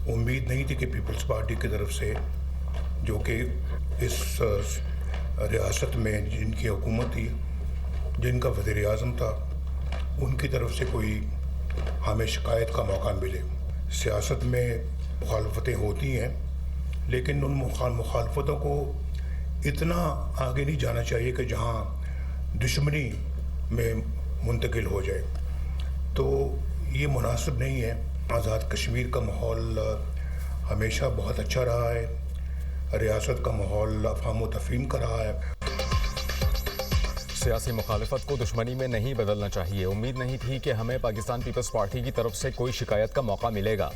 امید نہیں تھی کہ پیپلز پارٹی کی طرف سے، جو کہ اس ریاست میں جن کی حکومت تھی، جن کا وزیر اعظم تھا، ان کی طرف سے کوئی ہمیں شکایت کا موقع ملے۔ سیاست میں مخالفتیں ہوتی ہیں، لیکن ان مخالفتوں کو اتنا آگے نہیں جانا چاہیے کہ جہاں دشمنی میں منتقل ہو جائے، تو یہ مناسب نہیں ہے۔ آزاد کشمیر کا ماحول ہمیشہ بہت اچھا رہا ہے، ریاست کا ماحول افہام و تفہیم کا رہا ہے۔ سیاسی مخالفت کو دشمنی میں نہیں بدلنا چاہیے۔ امید نہیں تھی کہ ہمیں پاکستان پیپلز پارٹی کی طرف سے کوئی شکایت کا موقع ملے گا۔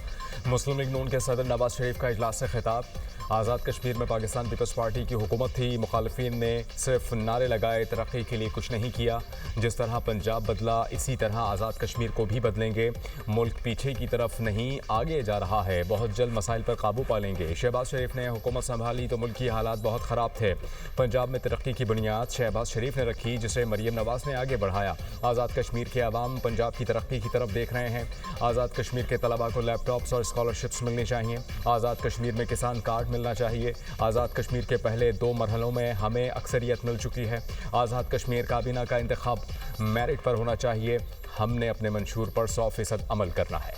مسلم لیگ نون کے صدر نواز شریف کا اجلاس سے خطاب۔ آزاد کشمیر میں پاکستان پیپلز پارٹی کی حکومت تھی، مخالفین نے صرف نعرے لگائے، ترقی کے لیے کچھ نہیں کیا۔ جس طرح پنجاب بدلا، اسی طرح آزاد کشمیر کو بھی بدلیں گے۔ ملک پیچھے کی طرف نہیں، آگے جا رہا ہے، بہت جلد مسائل پر قابو پا لیں گے۔ شہباز شریف نے حکومت سنبھالی تو ملک کی حالات بہت خراب تھے۔ پنجاب میں ترقی کی بنیاد شہباز شریف نے رکھی، جسے مریم نواز نے آگے بڑھایا۔ آزاد کشمیر کے عوام پنجاب کی ترقی کی طرف دیکھ رہے ہیں۔ آزاد کشمیر کے طلباء کو لیپ ٹاپس اور اسکالرشپس ملنی چاہیے۔ آزاد کشمیر میں کسان کارڈ ملنا چاہیے۔ آزاد کشمیر کے پہلے 2 مرحلوں میں ہمیں اکثریت مل چکی ہے۔ آزاد کشمیر کابینہ کا انتخاب میرٹ پر ہونا چاہیے۔ ہم نے اپنے منشور پر 100% عمل کرنا ہے۔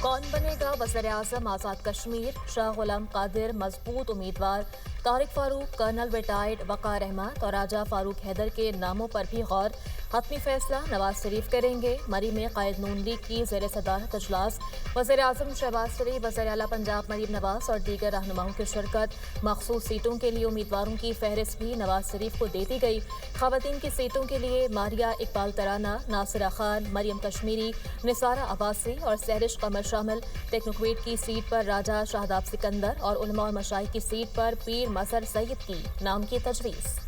کون بنے گا وزیر اعظم آزاد کشمیر؟ شاہ غلام قادر مضبوط امیدوار، طارق فاروق، کرنل ریٹائرڈ وقار احمد اور راجہ فاروق حیدر کے ناموں پر بھی غور۔ حتمی فیصلہ نواز شریف کریں گے۔ مری میں قائد نون لیگ کی زیر صدارت اجلاس، وزیر اعظم شہباز شریف، وزیر اعلیٰ پنجاب مریم نواز اور دیگر رہنماؤں کی شرکت۔ مخصوص سیٹوں کے لیے امیدواروں کی فہرست بھی نواز شریف کو دے دی گئی۔ خواتین کی سیٹوں کے لیے ماریہ اقبال ترانہ، ناصرہ خان، مریم کشمیری، نثارہ عباسی اور سہرش قمر شامل۔ ٹیکنوکویٹ کی سیٹ پر راجہ شہداب سکندر اور علماء اور مشائخ کی سیٹ پر پیر مظہر سید کی نام کی تجویز۔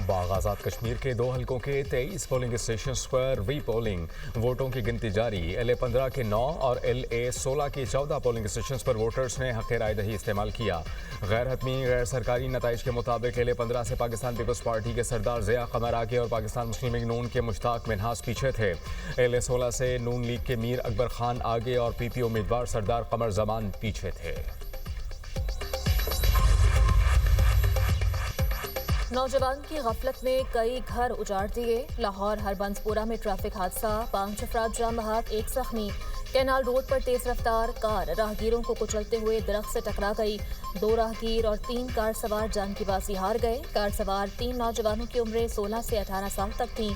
باغ آزاد کشمیر کے 2 حلقوں کے 23 پولنگ اسٹیشنز پر ری پولنگ، ووٹوں کی گنتی جاری۔ LA-15 کے 9 اور LA-16 کے 14 پولنگ اسٹیشنز پر ووٹرز نے حق رائے دہی استعمال کیا۔ غیر حتمی غیر سرکاری نتائج کے مطابق LA-15 سے پاکستان پیپلز پارٹی کے سردار ضیاء قمر آگے اور پاکستان مسلم لیگ نون کے مشتاق منہاس پیچھے تھے۔ LA-16 سے نون لیگ کے میر اکبر خان آگے اور PP امیدوار سردار قمر زمان پیچھے تھے۔ نوجوان کی غفلت میں کئی گھر اجاڑ دیے۔ لاہور ہربنس پورہ میں ٹریفک حادثہ، 5 افراد جاں بحق، 1 زخمی۔ کینال روڈ پر تیز رفتار کار راہگیروں کو کچلتے ہوئے درخت سے ٹکرا گئی۔ 2 راہگیر اور 3 کار سوار جان کی بازی ہار گئے۔ کار سوار 3 نوجوانوں کی عمریں 16 سے 18 سال تک تھیں۔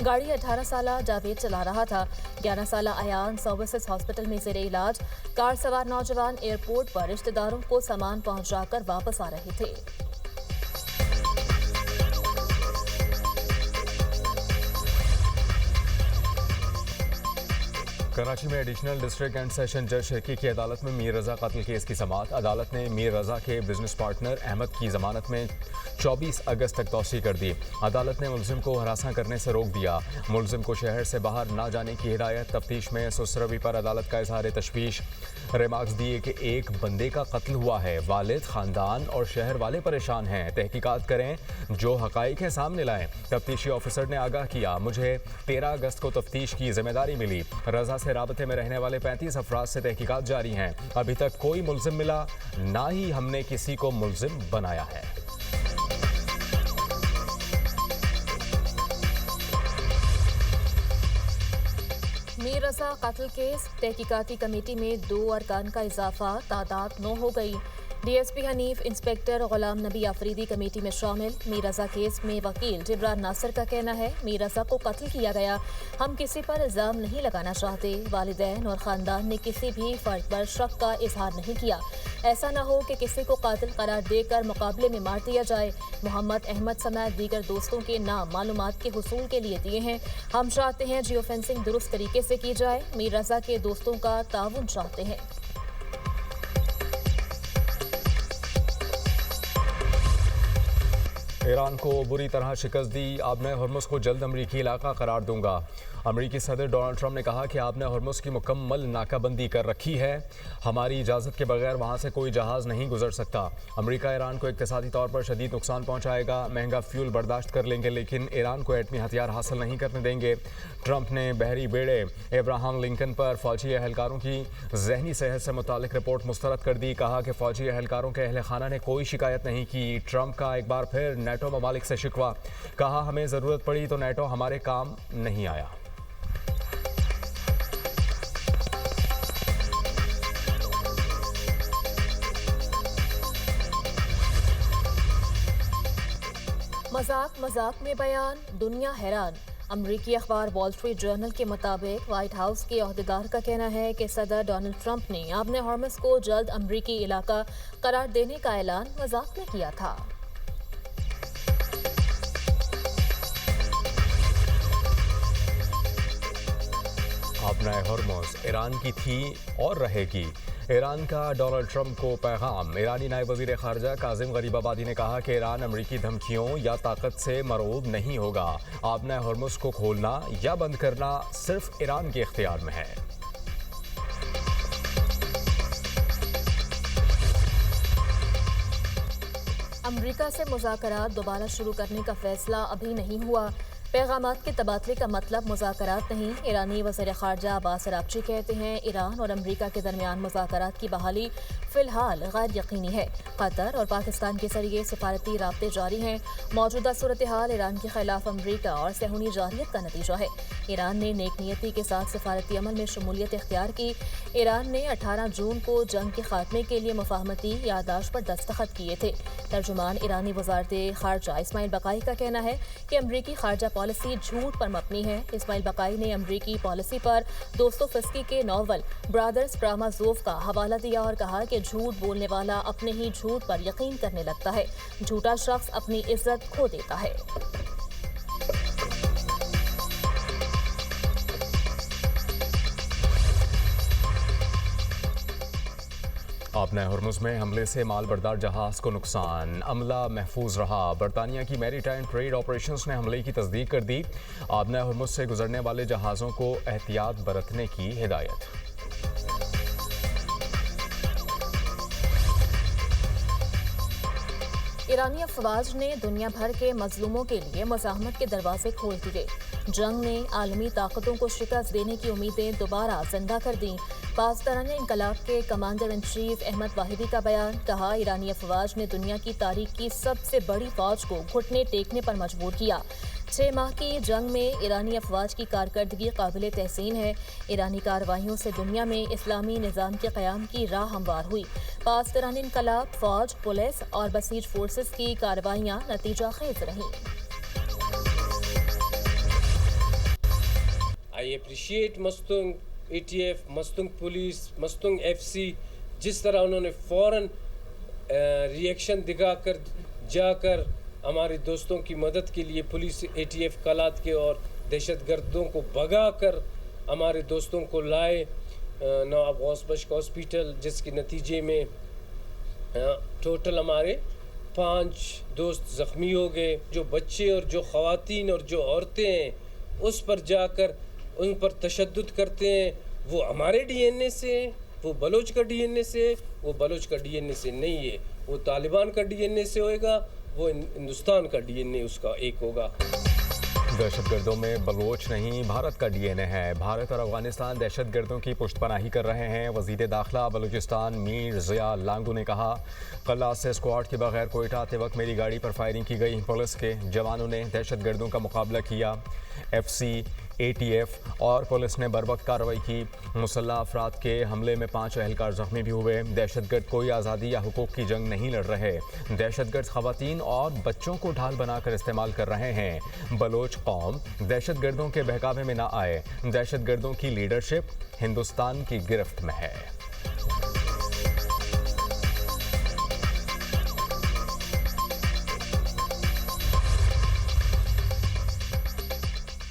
گاڑی 18 سالہ جاوید چلا رہا تھا۔ 11 سالہ ایان سروسز ہاسپٹل میں زیر علاج۔ کار سوار نوجوان ایئرپورٹ پر رشتہ داروں کو سامان پہنچا کر واپس آ رہے تھے۔ کراچی میں ایڈیشنل ڈسٹرکٹ اینڈ سیشن جج شرکی کی عدالت میں میر رضا قتل کیس کی سماعت۔ عدالت نے میر رضا کے بزنس پارٹنر احمد کی ضمانت میں 24 اگست تک توسیع کر دی۔ عدالت نے ملزم کو ہراساں کرنے سے روک دیا۔ ملزم کو شہر سے باہر نہ جانے کی ہدایت۔ تفتیش میں سسروی پر عدالت کا اظہار تشویش۔ ریمارکس دیے کہ ایک بندے کا قتل ہوا ہے، والد، خاندان اور شہر والے پریشان ہیں، تحقیقات کریں، جو حقائق ہیں سامنے لائیں۔ تفتیشی آفیسر نے آگاہ کیا، مجھے 13 اگست کو تفتیش کی ذمہ داری ملی۔ رضا سے رابطے میں رہنے والے 35 افراد سے تحقیقات جاری ہیں۔ ابھی تک کوئی ملزم ملا، نہ ہی ہم نے کسی کو ملزم بنایا ہے۔ میر رضا قتل کیس، تحقیقاتی کمیٹی میں 2 ارکان کا اضافہ، تعداد 9 ہو گئی۔ D S P Hanif inspector Ghulam نبی آفریدی کمیٹی میں شامل۔ میر رضا کیس میں وکیل جبران ناصر کا کہنا ہے، میر رضا کو قتل کیا گیا، ہم کسی پر الزام نہیں لگانا چاہتے۔ والدین اور خاندان نے کسی بھی فرد پر شک کا اظہار نہیں کیا۔ ایسا نہ ہو کہ کسی کو قاتل قرار دے کر مقابلے میں مار دیا جائے۔ محمد احمد سمیت دیگر دوستوں کے نام معلومات کے حصول کے لیے دیے ہیں۔ ہم چاہتے ہیں جیو فینسنگ درست طریقے سے کی جائے۔ میر رضا کے دوستوں کا تعاون چاہتے ہیں۔ ईरान को बुरी तरह शिकस्त दी, आबना हॉर्मुज़ को जल्द अमरीकी इलाका करार दूंगा। अमरीकी सदर डोनाल्ड ट्रंप ने कहा कि आपने हॉर्मुज़ की मुकम्मल नाकाबंदी कर रखी है, हमारी इजाज़त के बगैर वहाँ से कोई जहाज़ नहीं गुजर सकता। अमरीका ईरान को इक़्तिसादी तौर पर शदीद नुकसान पहुँचाएगा, महंगा फ्यूल बर्दाश्त कर लेंगे लेकिन ईरान को एटमी हथियार हासिल नहीं करने देंगे। ट्रंप ने बहरी बेड़े एब्राहम लिंकन पर फौजी एहलकारों की जहनी सेहत से मुतालिक रिपोर्ट मुस्तरद कर दी। कहा कि फौजी एहलकारों के अहल खाना ने कोई शिकायत नहीं की। ट्रंप का एक बार फिर नेटो ममालिक से शिकवा, कहा हमें ज़रूरत पड़ी तो नेटो हमारे काम नहीं आया। मजाक मजाक में बयान, दुनिया हैरान। अमरीकी अखबार वॉल स्ट्रीट जर्नल के मुताबिक व्हाइट हाउस के अहदेदार का कहना है कि सदर डोनाल्ड ट्रंप ने आपने हॉर्मुज़ को जल्द अमरीकी इलाका करार देने का ऐलान मजाक में किया था। आपना हॉर्मुज़ ईरान की थी और रहेगी। ईरान का डोनाल्ड ट्रंप को पैगाम। ईरानी नायब वज़ीर ख़ारजा काज़िम गरीबाबादी ने कहा कि ईरान अमरीकी धमकियों या ताकत से मरऊब नहीं होगा। आपना हॉर्मुज़ को खोलना या बंद करना सिर्फ ईरान के इख्तियार में है। अमरीका से मुज़ाकरात दोबारा शुरू करने का फैसला अभी नहीं हुआ। पैगामात के तबादले का मतलब मुज़ाकरात नहीं। ईरानी वज़ीर ख़ारजा अब्बास अराग़ची कहते हैं ईरान और अमरीका के दरमियान मुज़ाकरात की बहाली फ़िलहाल गैर यकीनी है। कतर और पाकिस्तान के ज़रिए सफारती राब्ते जारी हैं। मौजूदा सूरत हाल ईरान के ख़िलाफ़ अमरीका और सहूनी जारियत का नतीजा है। ईरान ने नेक नीयती के साथ सफारती अमल में शमूलियत इख्तियार की। ईरान ने 18 जून को जंग के खात्मे के लिए मुफाहमती याददाश्त पर दस्तखत किए थे। तर्जुमान ईरानी वज़ारत ख़ारजा इस्माइल बक़ाई का कहना है कि अमरीकी ख़ारजा पॉलिसी झूठ पर मबनी है। इस्माइल बक़ाई ने अमरीकी पॉलिसी पर दोस्तोफिस्की के नावल ब्रदर्स कारामाज़ोव का हवाला दिया और कहा कि झूठ बोलने वाला अपने ही झूठ पर यकीन करने लगता है। झूठा शख्स अपनी इज्जत खो देता है। आपना हॉर्मुज़ में हमले से माल बरदार जहाज़ को नुकसान, अमला महफूज रहा। बरतानिया की मैरीटाइम ट्रेड ऑपरेशंस ने हमले की तस्दीक कर दी। आपना हॉर्मुज़ से गुजरने वाले जहाज़ों को एहतियात बरतने की हिदायत। ईरानी अफवाज ने दुनिया भर के मजलूमों के लिए मज़ाहमत के दरवाजे खोल दिए। जंग ने आलमी ताकतों को शिकस्त देने की उम्मीदें दोबारा जिंदा कर दी। पाकिस्तानी इंकलाब के commander in chief Ahmad Vahidi का बयान, कहा ईरानी अफवाज ने दुनिया की तारीख की सबसे बड़ी फौज को घुटने टेकने पर मजबूर किया। 6 माह की जंग में ईरानी अफवाज की कारकर्दगी काबिल तहसीन है। ईरानी कार्रवाइयों से दुनिया में इस्लामी निज़ाम के क़याम की राह हमवार हुई। पाकिस्तानी इंकलाब, फौज, पुलिस और बसीज फोर्सेस की कार्रवाइयाँ नतीजा खेज रहीं। I appreciate Mastung ATF, Mastung police, Mastung FC, जिस तरह उन्होंने फ़ौरन रिएक्शन दिखाकर जाकर हमारे दोस्तों की मदद के लिए पुलिस ATF कलात के और दहशतगर्दों को भगाकर हमारे दोस्तों को लाए नवाब गौस बख्श हॉस्पिटल, जिसके नतीजे में टोटल हमारे 5 दोस्त ज़ख्मी हो गए। जो बच्चे और जो ख़वातीन और जो औरतें हैं उस पर जाकर उन पर तशद्दुद करते हैं, वो हमारे DNA से, वो बलोच का DNA से, वो बलोच का DNA से नहीं है, वो तालिबान का DNA से होएगा, वो हिंदुस्तान का DNA उसका एक होगा। दहशतगर्दों में बलोच नहीं, भारत का DNA है। भारत और अफगानिस्तान दहशतगर्दों की पुष्टपनाही कर रहे हैं। वज़ीर दाखिला बलूचिस्तान मीर ज़िया लांगू ने कहा, कल से स्क्वाड के बगैर कोयटा आते वक्त मेरी गाड़ी पर फायरिंग की गई। पुलिस के जवानों ने दहशतगर्दों का मुकाबला किया। FC, ATF और पुलिस ने बरवक्त कार्रवाई की। मुसल्लह अफराद के हमले में 5 एहलकार ज़ख्मी भी हुए। दहशतगर्द कोई आज़ादी या हुकूक की जंग नहीं लड़ रहे। दहशतगर्द ख़वातीन और बच्चों को ढाल बनाकर इस्तेमाल कर रहे हैं। बलोच कौम दहशतगर्दों के बहकावे में न आए। दहशतगर्दों की लीडरशिप हिंदुस्तान की गिरफ्त में है।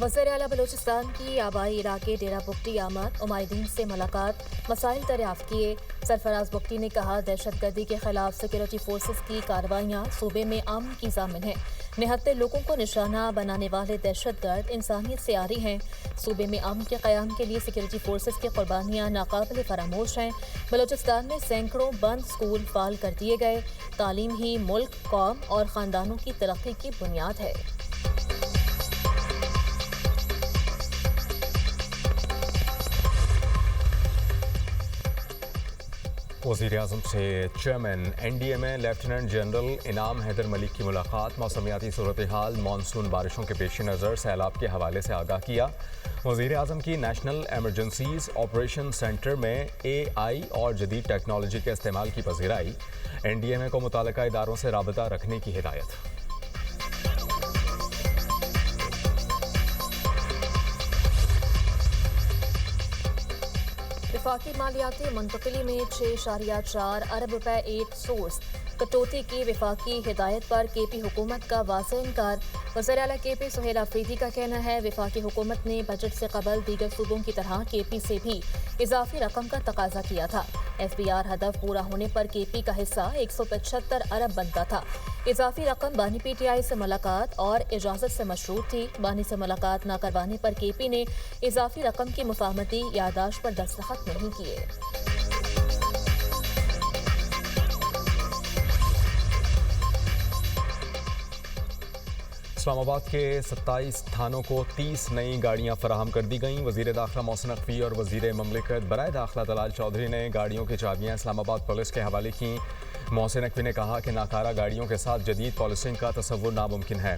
वज़ीर आला बलूचिस्तान की आबाई इलाके डेरा बुगटी आमद, उमाइदीन से मुलाकात, मसाइल दरियाफ्त किए। सरफराज बुख्ती ने कहा, दहशतगर्दी के खिलाफ सिक्योरिटी फोर्सेस की कार्रवाइयाँ सूबे में अमन की ज़ामिन है। निहत्ते लोगों को निशाना बनाने वाले दहशतगर्द इंसानियत से आरी हैं। सूबे में अमन के क़याम के लिए सिक्योरिटी फोर्सेस की कुर्बानियाँ नाकाबिल फरामोश हैं। बलूचिस्तान में सैकड़ों बंद स्कूल फाल कर दिए गए। तालीम ही मुल्क, कौम और ख़ानदानों की तरक्की की बुनियाद है। वज़ीर-ए-आज़म से चेयरमैन NDA में लेफ्टिनेंट जनरल इनाम हैदर मलिक की मुलाकात। मौसमियाती सूरत हाल, मानसून बारिशों के पेश नज़र सैलाब के हवाले से आगाह किया। वज़ीर-ए-आज़म की नेशनल एमरजेंसीज ऑपरेशन सेंटर में AI और जदीद टेक्नोलॉजी के इस्तेमाल की पज़ीराई। NDA को मुताल्लिका इदारों से राबता रखने की हिदायत। वफाकी मालियाती मुंतकिली में 6.4 अरब रुपए एड सोर्स कटौती की वफाकी हिदायत पर KP हुकूमत का वाज़ेह इनकार। वज़ीर आला KP सुहेल आफरीदी का कहना है, वफाकी हुकूमत ने बजट से कबल दीगर सूबों की तरह KP से भी इजाफी रकम का तकाजा किया था। FBR हदफ पूरा होने पर KP का हिस्सा 175 अरब बनता था। इजाफी रकम बानी PTI से मुलाकात और इजाज़त से मशरूत थी। बानी से मुलाकात न करवाने पर KP ने इजाफी रकम की मुफाहमती यादाश्त पर दस्तखत नहीं किए। इस्लामाबाद के 27 थानों को 30 नई गाड़ियां फराहम कर दी गईं। वज़ीर दाखिला मोहसिन नकवी और वज़ीर ममलिकत बराए दाखिला दलाल चौधरी ने गाड़ियों की चाबियां इस्लामाबाद पुलिस के हवाले की। मोहसिन नकवी ने कहा कि नाकारा गाड़ियों के साथ जदीद पॉलिसिंग का तसव्वुर नामुमकिन है।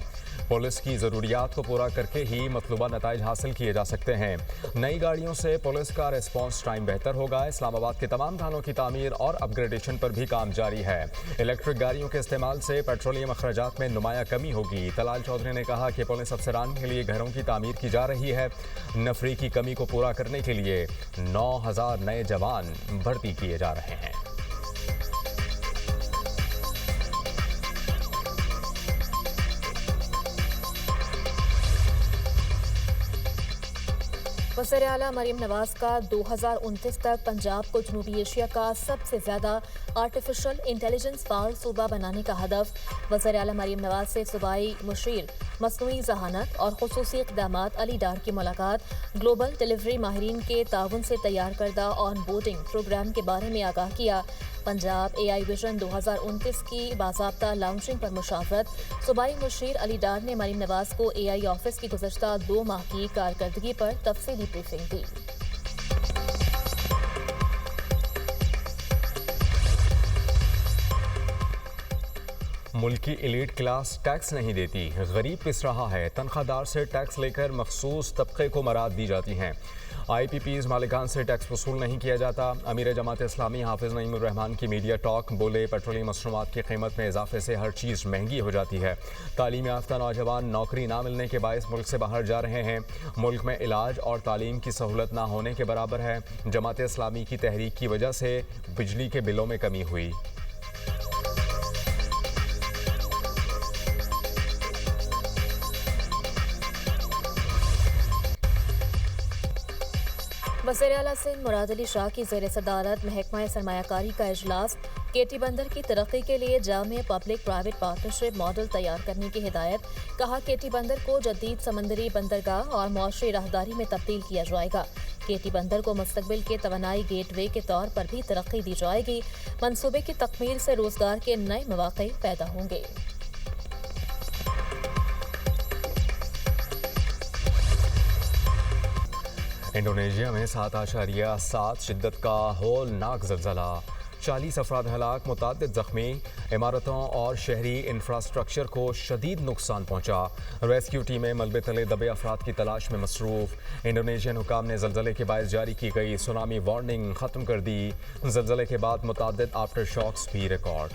पुलिस की ज़रूरियात को पूरा करके ही मतलूबा नताइज हासिल किए जा सकते हैं। नई गाड़ियों से पुलिस का रेस्पॉन्स टाइम बेहतर होगा। इस्लामाबाद के तमाम थानों की तामीर और अपग्रेडेशन पर भी काम जारी है। इलेक्ट्रिक गाड़ियों के इस्तेमाल से पेट्रोलियम अखराजात में नुमाया कमी होगी। दलाल चौधरी ने कहा कि पुलिस अफसरान के लिए घरों की तामीर की जा रही है। नफरी की कमी को पूरा करने के लिए 9,000 नए जवान भर्ती किए जा रहे हैं। वज़ीर आला मरीम नवाज का 2029 तक पंजाब को जनूबी एशिया का सबसे ज़्यादा आर्टिफिशियल इंटेलिजेंस फाल सूबा बनाने का हदफ। वज़ीर आला मरीम नवाज से सूबाई मुशीर मसनूई ज़हानत और खुसूसी इक़दामात अली डार की मुलाकात। ग्लोबल डिलीवरी माहिरीन के ताउन से तैयार करदा ऑन बोर्डिंग प्रोग्राम के बारे में आगाह किया। पंजाब AI विजन 2029 की बाज़ाब्ता लॉन्चिंग पर मुशावरत। सूबाई मुशीर अली डार ने मरीम नवाज को AI ऑफिस की गुज़श्ता 2 माह की कारकर्दगी पर तफसीली ब्रीफिंग दी। मुल्की एलीट क्लास टैक्स नहीं देती, गरीब पिस रहा है। तनख्वाहदार से टैक्स लेकर मखसूस तबके को मराद दी जाती हैं। IPPs मालिकान से टैक्स वसूल नहीं किया जाता। अमीर जमात इस्लामी हाफिज नईमुर रहमान की मीडिया टॉक। बोले, पेट्रोलियम मसनूआत की कीमत में इजाफे से हर चीज़ महंगी हो जाती है। तालीम याफ्ता नौजवान नौकरी ना मिलने के बायस मुल्क से बाहर जा रहे हैं। मुल्क में इलाज और तालीम की सहूलत ना होने के बराबर है। जमात इस्लामी की तहरीक की वजह से बिजली के बिलों में कमी हुई। वज़ीर आला सिंध मुराद अली शाह की ज़ेर सदारत महकमा सरमायाकारी का इजलास। KT बंदर की तरक्की के लिए जामे पब्लिक प्राइवेट पार्टनरशिप मॉडल तैयार करने की हिदायत। कहा, KT बंदर को जदीद समंदरी बंदरगाह और मौशरी राहदारी में तब्दील किया जाएगा। KT बंदर को मुस्तकबिल के तवानाई गेटवे के तौर पर भी तरक्की दी जाएगी। मंसूबे की तकमील से रोजगार के नए मौके पैदा होंगे। इंडोनेशिया में 7.7 शिद्दत का होलनाक ज़लज़ला, 40 अफराद हलाक, मुताद्दिद ज़ख्मी। इमारतों और शहरी इंफ्रास्ट्रक्चर को शदीद नुकसान पहुंचा। रेस्क्यू टीमें मलबे तले दबे अफराद की तलाश में मसरूफ़। इंडोनेशियन हुकाम ने ज़लज़ले के बायस जारी की गई सुनामी वार्निंग ख़त्म कर दी। ज़लज़ले के बाद मुताद्दिद आफ्टर शॉक्स भी रिकॉर्ड।